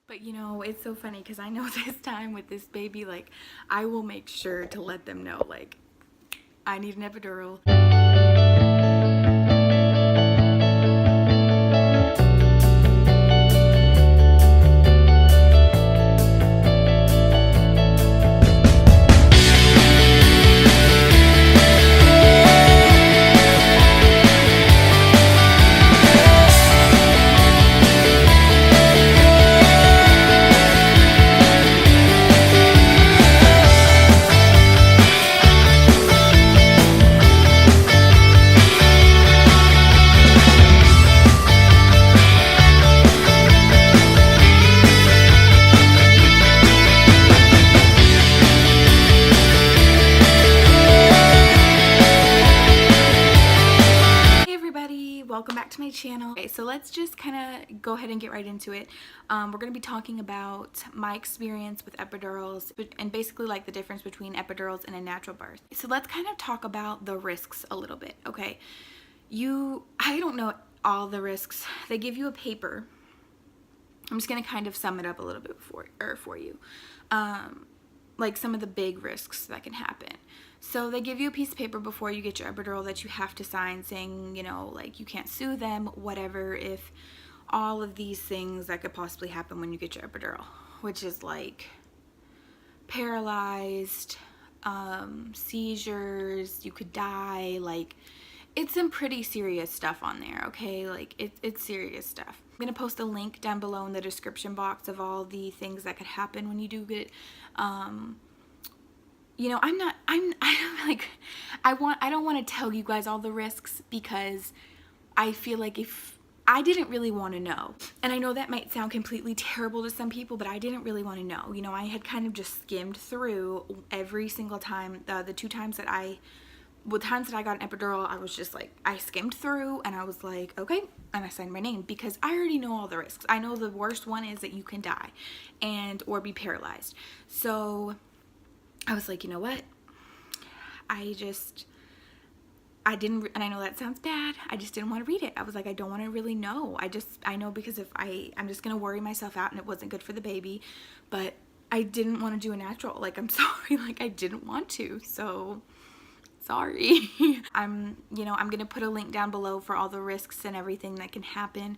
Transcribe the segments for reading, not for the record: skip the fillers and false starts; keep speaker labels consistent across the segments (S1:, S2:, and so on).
S1: But you know, it's so funny because I know this time with this baby, like, I will make sure to let them know, like, I need an epidural. Welcome back to my channel. Okay, so let's just kind of go ahead and get right into it. We're going to be talking about my experience with epidurals and basically like the difference between epidurals and a natural birth. So let's kind of talk about the risks a little bit. Okay, I don't know all the risks. They give you a paper. I'm just going to kind of sum it up a little bit for you. Like some of the big risks that can happen. So they give you a piece of paper before you get your epidural that you have to sign saying, you know, like you can't sue them, whatever, if all of these things that could possibly happen when you get your epidural, which is like paralyzed, seizures, you could die, like it's some pretty serious stuff on there, okay? Like it's serious stuff. I'm gonna post a link down below in the description box of all the things that could happen when you do get you know, I don't want to tell you guys all the risks because I feel like if I didn't really want to know, and I know that might sound completely terrible to some people, but I didn't really want to know. You know, I had kind of just skimmed through every single time, the times that I got an epidural, I was just like, I skimmed through and I was like, okay, and I signed my name because I already know all the risks. I know the worst one is that you can die or be paralyzed. So I was like, you know what? I didn't, and I know that sounds bad. I just didn't want to read it. I was like, I don't want to really know. I know because if I'm just going to worry myself out and it wasn't good for the baby, but I didn't want to do a natural. Like, I'm sorry. Like, I didn't want to. So sorry. I'm gonna put a link down below for all the risks and everything that can happen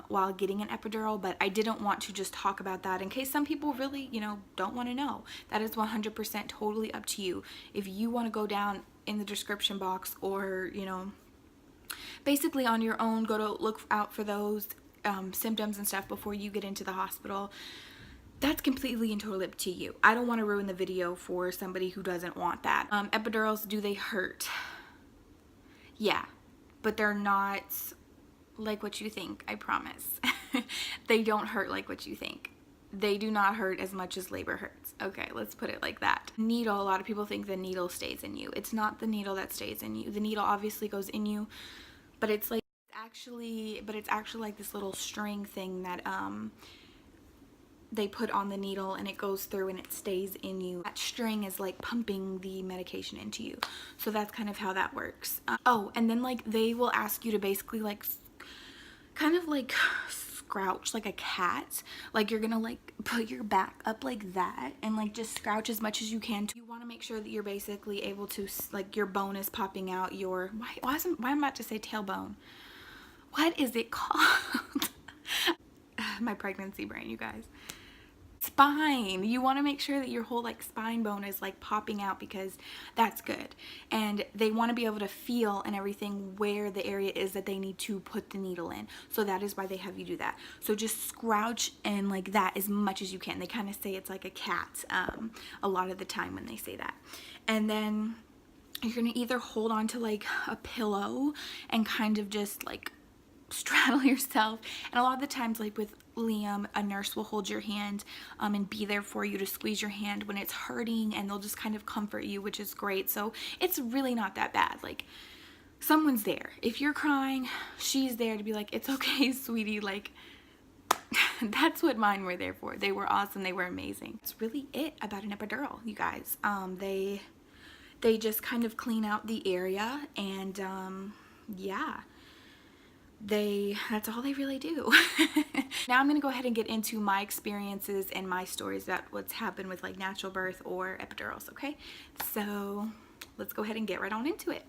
S1: while getting an epidural, but I didn't want to just talk about that in case some people really, you know, don't want to know. That is 100% totally up to you. If you want to go down in the description box or, you know, basically on your own, go to look out for those symptoms and stuff before you get into the hospital. That's completely and totally up to you. I don't want to ruin the video for somebody who doesn't want that. Epidurals, do they hurt? Yeah, but they're not like what you think, I promise. They don't hurt like what you think. They do not hurt as much as labor hurts. Okay, let's put it like that. Needle, a lot of people think the needle stays in you. It's not the needle that stays in you. The needle obviously goes in you, but it's actually like this little string thing that they put on the needle and it goes through and it stays in you. That string is like pumping the medication into you. So that's kind of how that works. Oh, and then like they will ask you to basically like kind of like scrouch like a cat. Like you're gonna like put your back up like that and like just scrouch as much as you can. You want to make sure that you're basically able to, like, your bone is popping out your, why am I about to say tailbone? What is it called? My pregnancy brain, you guys. Spine. You want to make sure that your whole like spine bone is like popping out because that's good, and they want to be able to feel and everything where the area is that they need to put the needle in. So that is why they have you do that. So just scrouch and like that as much as you can. They kind of say it's like a cat a lot of the time when they say that. And then you're gonna either hold on to like a pillow and kind of just like straddle yourself, and a lot of the times, like with Liam, a nurse will hold your hand and be there for you to squeeze your hand when it's hurting, and they'll just kind of comfort you, which is great. So it's really not that bad. Like, someone's there. If you're crying, she's there to be like, it's okay, sweetie. Like, that's what mine were there for. They were awesome. They were amazing. That's really it about an epidural, you guys. They just kind of clean out the area, and yeah. that's all they really do. Now I'm gonna go ahead and get into my experiences and my stories about what's happened with like natural birth or epidurals, okay? So let's go ahead and get right on into it.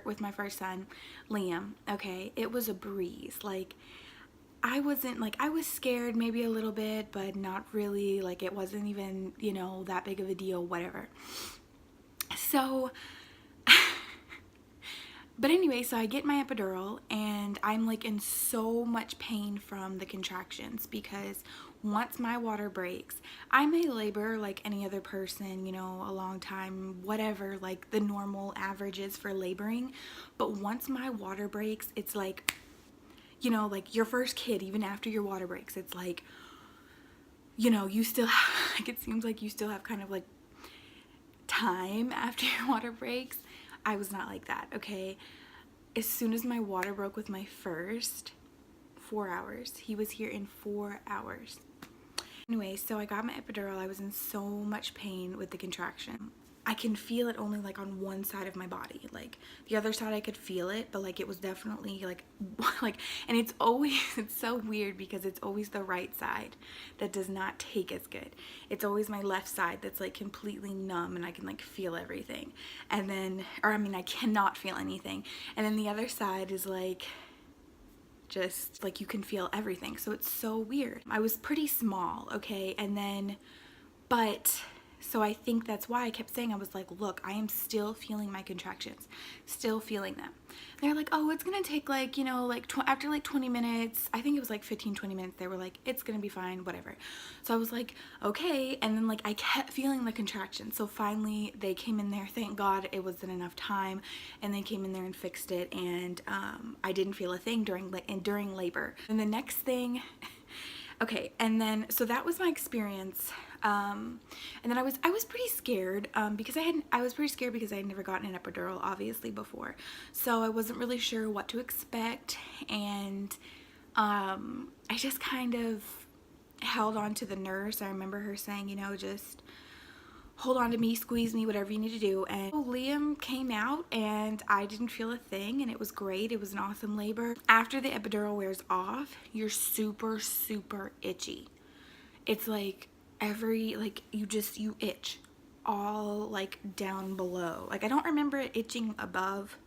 S1: With my first son, Liam, okay, it was a breeze. Like, I wasn't like, I was scared maybe a little bit, but not really. Like, it wasn't even, you know, that big of a deal, whatever. So but anyway, so I get my epidural and I'm like in so much pain from the contractions because once my water breaks, I may labor like any other person, you know, a long time, whatever, like the normal averages for laboring. But once my water breaks, it's like, you know, like your first kid, even after your water breaks, it's like, you know, you still have, like, it seems like you still have kind of like time after your water breaks. I was not like that, okay? As soon as my water broke with my first, 4 hours. He was here in 4 hours. Anyway, so I got my epidural. I was in so much pain with the contraction. I can feel it only like on one side of my body. Like the other side I could feel it, but like it was definitely like and it's always, it's so weird because it's always the right side that does not take as good. It's always my left side that's like completely numb and I can like feel everything. And then, or I mean, I cannot feel anything. And then the other side is like just like you can feel everything. So it's so weird. I was pretty small, okay? And then, but so I think that's why I kept saying, I was like, look, I am still feeling my contractions, still feeling them. They're like, oh, it's gonna take like, you know, like after like 20 minutes, I think it was like 15-20 minutes, they were like, it's gonna be fine, whatever. So I was like, okay. And then like I kept feeling the contractions. So finally they came in there, thank God it wasn't enough time, and they came in there and fixed it. And I didn't feel a thing during labor. And the next thing, okay, and then so that was my experience. And then I was pretty scared because I was pretty scared because I had never gotten an epidural obviously before, so I wasn't really sure what to expect. And I just kind of held on to the nurse. I remember her saying, you know, just hold on to me, squeeze me, whatever you need to do. And Liam came out and I didn't feel a thing, and it was great. It was an awesome labor. After the epidural wears off, you're super itchy. It's like you itch all like down below. Like I don't remember it itching above.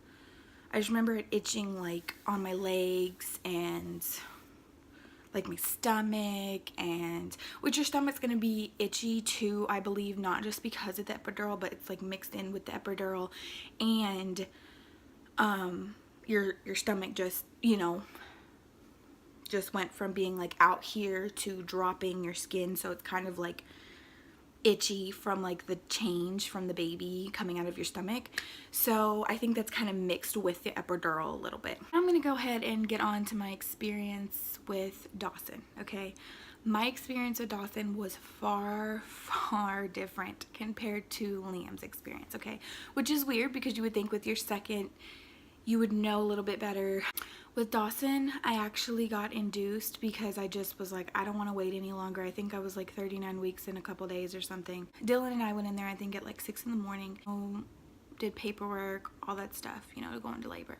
S1: I just remember it itching like on my legs and like my stomach, and which your stomach's gonna be itchy too, I believe, not just because of the epidural, but it's like mixed in with the epidural. And your stomach just, you know, just went from being like out here to dropping your skin, so it's kind of like itchy from like the change from the baby coming out of your stomach. So I think that's kind of mixed with the epidural a little bit. I'm gonna go ahead and get on to my experience with Dawson, okay? My experience with Dawson was far different compared to Liam's experience, okay? Which is weird because you would think with your second you would know a little bit better. With Dawson, I actually got induced because I just was like, I don't want to wait any longer. I think I was like 39 weeks in a couple days or something. Dylan and I went in there, I think at like 6 in the morning, did paperwork, all that stuff, you know, to go into labor.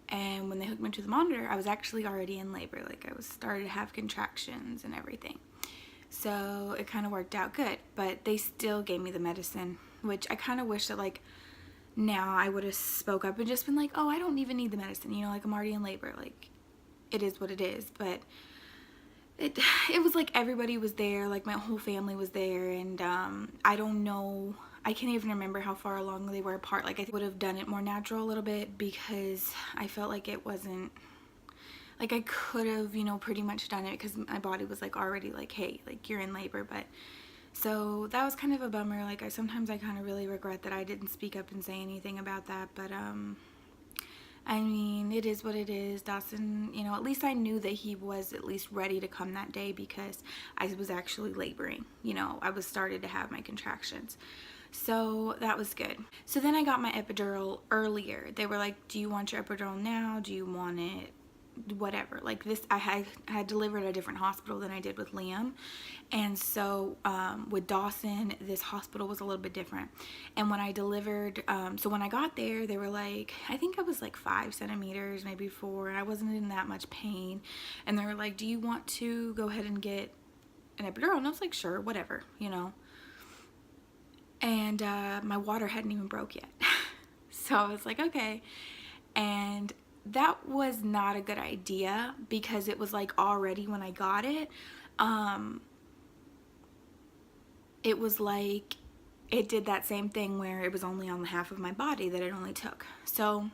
S1: And when they hooked me to the monitor, I was actually already in labor. Like I was started to have contractions and everything. So it kind of worked out good, but they still gave me the medicine, which I kind of wish that like now I would have spoke up and just been like, oh, I don't even need the medicine, you know, like I'm already in labor, like it is what it is. But it was like everybody was there, like my whole family was there. And I don't know, I can't even remember how far along they were apart. Like I would have done it more natural a little bit because I felt like it wasn't, like I could have, you know, pretty much done it because my body was like already like, hey, like you're in labor. But so that was kind of a bummer. Like sometimes I kind of really regret that I didn't speak up and say anything about that. But I mean, it is what it is. Dawson, you know, at least I knew that he was at least ready to come that day because I was actually laboring. You know, I was started to have my contractions. So that was good. So then I got my epidural earlier. They were like, do you want your epidural now? Do you want it whatever. Like this, I had delivered at a different hospital than I did with Liam. And so with Dawson, this hospital was a little bit different. And when I delivered, so when I got there, they were like, I think I was like 5 centimeters, maybe 4, and I wasn't in that much pain. And they were like, do you want to go ahead and get an epidural? And I was like, sure, whatever, you know. And my water hadn't even broke yet. So I was like, okay. And that was not a good idea, because it was like already when I got it, it was like it did that same thing where it was only on the half of my body that it only took. So,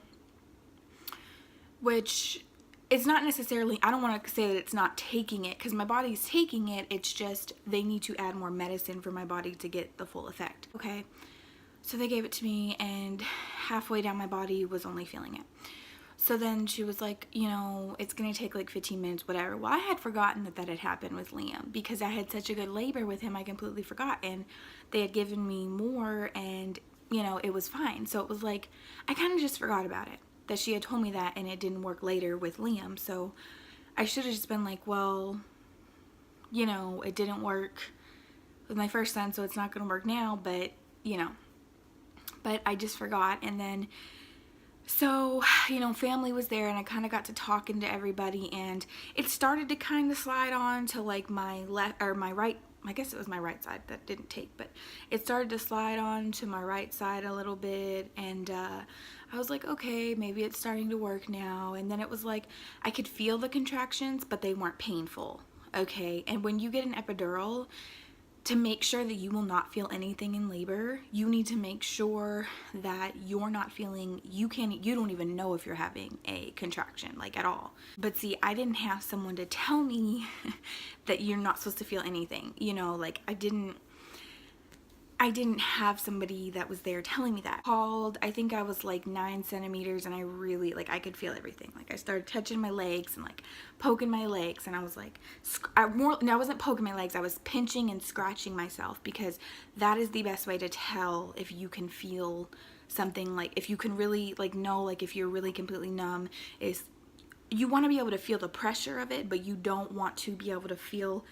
S1: which it's not necessarily, I don't want to say that it's not taking it, because my body's taking it. It's just they need to add more medicine for my body to get the full effect. Okay, so they gave it to me, and halfway down my body was only feeling it. So then she was like, you know, it's gonna take like 15 minutes, whatever. Well, I had forgotten that had happened with Liam, because I had such a good labor with him. I completely forgot, and they had given me more, and you know, it was fine. So it was like I kind of just forgot about it, that she had told me that, and it didn't work later with Liam. So I should have just been like, well, you know, it didn't work with my first son, so it's not gonna work now, but you know. But I just forgot. And then so, you know, family was there, and I kind of got to talking to everybody, and it started to kind of slide on to like my left or my right. I guess it was my right side that didn't take, but it started to slide on to my right side a little bit, and I was like, okay, maybe it's starting to work now. And then it was like I could feel the contractions, but they weren't painful. Okay, and when you get an epidural, to make sure that you will not feel anything in labor, you need to make sure that you're not feeling, you don't even know if you're having a contraction, like at all. But see, I didn't have someone to tell me that you're not supposed to feel anything, you know, like I didn't have somebody that was there telling me that. Called, I think I was like 9 centimeters, and I really, like, I could feel everything. Like I started touching my legs and like poking my legs, and I was like, I wasn't poking my legs, I was pinching and scratching myself, because that is the best way to tell if you can feel something. Like if you can really like know, like if you're really completely numb, is you want to be able to feel the pressure of it, but you don't want to be able to feel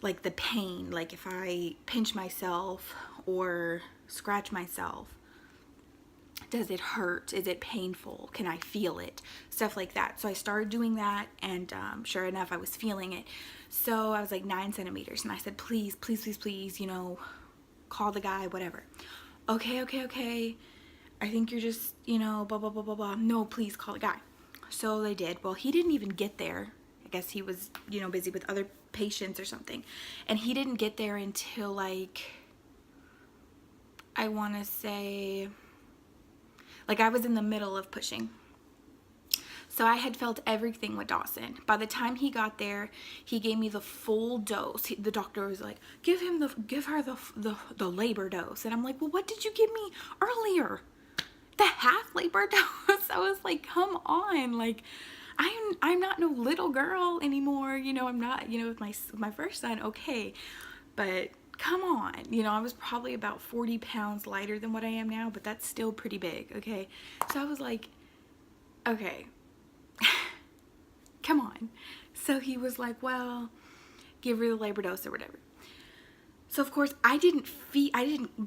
S1: like the pain. Like if I pinch myself or scratch myself, does it hurt? Is it painful? Can I feel it? Stuff like that. So I started doing that, and sure enough, I was feeling it. So I was like 9 centimeters, and I said, please, please, please, please, you know, call the guy, whatever. Okay, I think you're just, you know, blah, blah, blah, blah, blah. No, please call the guy. So they did. Well, he didn't even get there. I guess he was, you know, busy with other patients or something. And he didn't get there until like, I want to say, like I was in the middle of pushing. So I had felt everything with Dawson. By the time he got there, he gave me the full dose. The doctor was like, give her the labor dose. And I'm like, well, what did you give me earlier? The half labor dose? I was like, come on, like I'm not no little girl anymore, you know. I'm not, you know, with my first son, okay, but come on, you know, I was probably about 40 pounds lighter than what I am now, but that's still pretty big, okay. So I was like, okay, come on. So he was like, well, give her the labor dose or whatever. So of course I didn't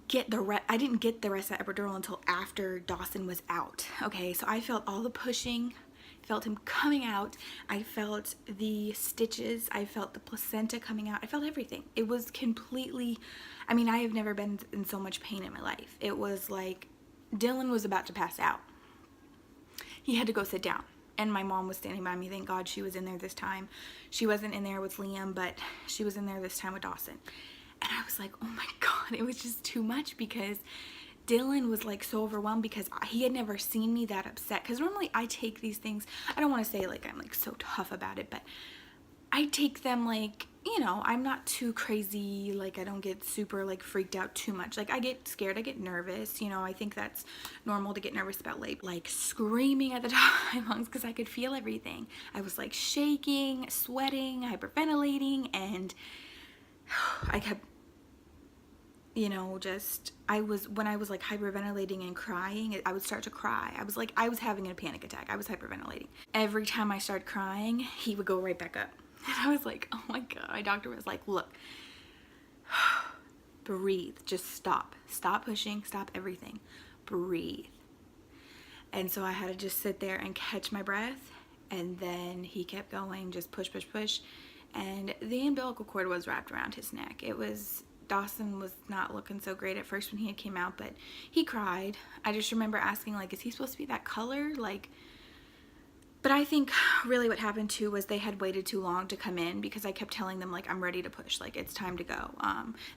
S1: get the rest of the epidural until after Dawson was out. Okay, so I felt all the pushing, felt him coming out, I felt the stitches, I felt the placenta coming out, I felt everything. It was completely, I mean, I have never been in so much pain in my life. It was like Dylan was about to pass out. He had to go sit down, and my mom was standing by me. Thank God she was in there this time. She wasn't in there with Liam, but she was in there this time with Dawson. And I was like, oh my God, it was just too much, because Dylan was like so overwhelmed, because he had never seen me that upset. Because normally I take these things, I don't want to say like I'm like so tough about it, but I take them like, you know, I'm not too crazy, like I don't get super like freaked out too much. Like I get scared, I get nervous, you know. I think that's normal to get nervous about labor. Like screaming at the top of my lungs because I could feel everything. I was like shaking, sweating, hyperventilating, and I kept, you know, just when I was like hyperventilating and crying, I would start to cry. I was having a panic attack. I was hyperventilating. Every time I started crying, he would go right back up. And I was like, oh my God. My doctor was like, look, breathe, just stop pushing, stop everything, breathe. And so I had to just sit there and catch my breath, and then he kept going, just push, and the umbilical cord was wrapped around his neck. Dawson was not looking so great at first when he came out, but he cried. I just remember asking, like, is he supposed to be that color? Like, but I think really what happened too was they had waited too long to come in, because I kept telling them, like, I'm ready to push, like, it's time to go.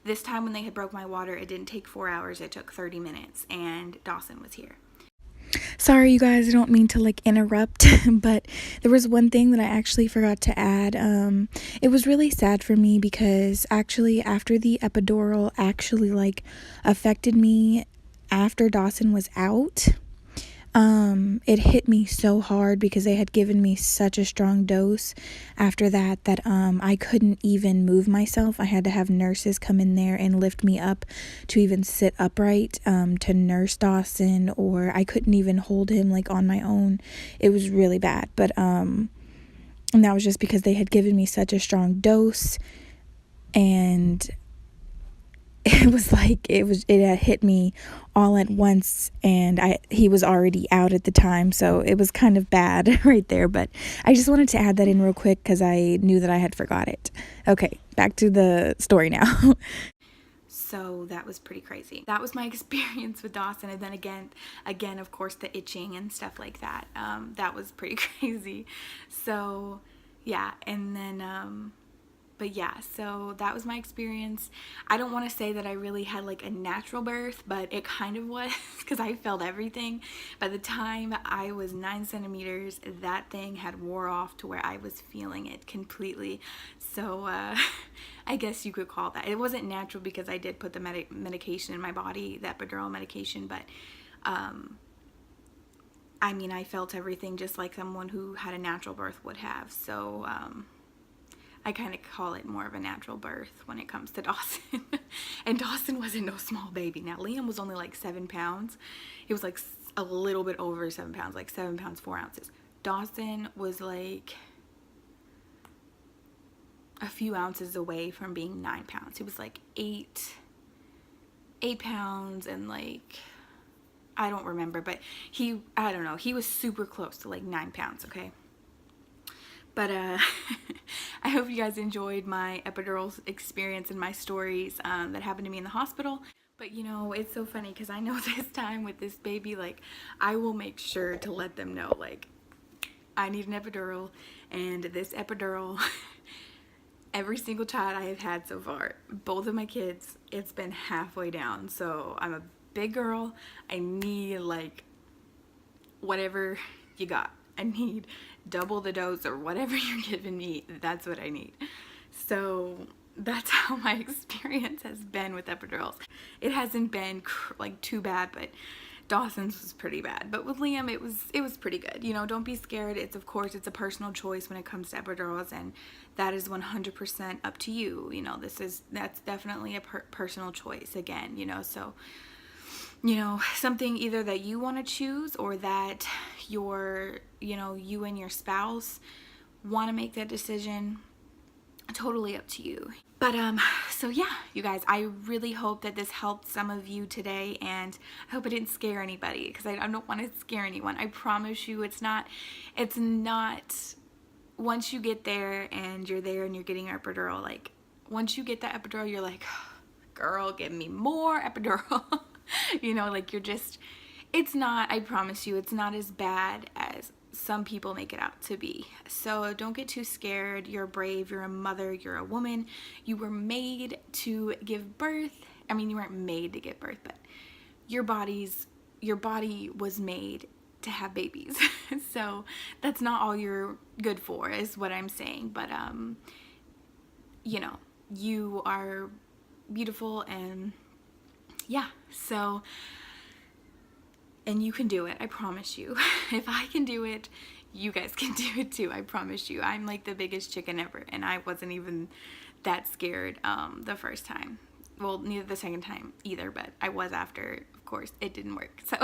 S1: This time when they had broke my water, it didn't take 4 hours, it took 30 minutes, and Dawson was here. Sorry, you guys, I don't mean to like interrupt, but there was one thing that I actually forgot to add. It was really sad for me because actually after the epidural actually like affected me after Dawson was out. It hit me so hard because they had given me such a strong dose after that I couldn't even move myself. I had to have nurses come in there and lift me up to even sit upright, to nurse Dawson, or I couldn't even hold him like on my own. It was really bad, but and that was just because they had given me such a strong dose, and it was like it had hit me all at once, and he was already out at the time, so it was kind of bad right there. But I just wanted to add that in real quick because I knew that I had forgot it. Okay, back to the story now. So that was pretty crazy. That was my experience with Dawson, and then again of course the itching and stuff like that. That was pretty crazy. So yeah, and then but yeah, so that was my experience. I don't want to say that I really had like a natural birth, but it kind of was because I felt everything. By the time I was 9 centimeters, that thing had wore off to where I was feeling it completely. So I guess you could call that. It wasn't natural because I did put the medication in my body, the epidural medication, but I mean, I felt everything just like someone who had a natural birth would have. So I kind of call it more of a natural birth when it comes to Dawson. And Dawson wasn't no small baby. Now, Liam was only like 7 pounds. He was like a little bit over 7 pounds, like 7 pounds, 4 ounces. Dawson was like a few ounces away from being 9 pounds. He was like 8 pounds and like, I don't remember, but I don't know. He was super close to like 9 pounds, okay? But I hope you guys enjoyed my epidural experience and my stories that happened to me in the hospital. But you know, it's so funny because I know this time with this baby, like, I will make sure to let them know, like, I need an epidural, and this epidural, every single child I have had so far, both of my kids, it's been halfway down. So I'm a big girl. I need like whatever you got. I need double the dose or whatever you're giving me. That's what I need. So that's how my experience has been with epidurals. It hasn't been like too bad, but Dawson's was pretty bad. But with Liam, it was pretty good. You know, don't be scared. Of course, it's a personal choice when it comes to epidurals, and that is 100% up to you. You know, that's definitely a personal choice again, you know. So, you know, something either that you want to choose or that you and your spouse want to make that decision, totally up to you. But so yeah, you guys, I really hope that this helped some of you today, and I hope it didn't scare anybody, because I don't want to scare anyone. I promise you, it's not once you get there and you're there and you're getting your epidural, like once you get that epidural, you're like, girl, give me more epidural. You know, like it's not, I promise you, it's not as bad as some people make it out to be. So don't get too scared. You're brave. You're a mother. You're a woman. You were made to give birth. I mean, you weren't made to give birth, but your body was made to have babies. So that's not all you're good for, is what I'm saying. But you know, you are beautiful, and yeah, so, and you can do it, I promise you. If I can do it, you guys can do it too, I promise you. I'm like the biggest chicken ever, and I wasn't even that scared the first time. well, neither the second time either, but I was after, of course, it didn't work. So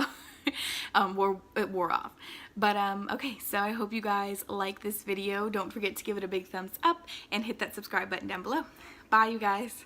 S1: it wore off. But okay, so I hope you guys like this video. Don't forget to give it a big thumbs up and hit that subscribe button down below. Bye, you guys.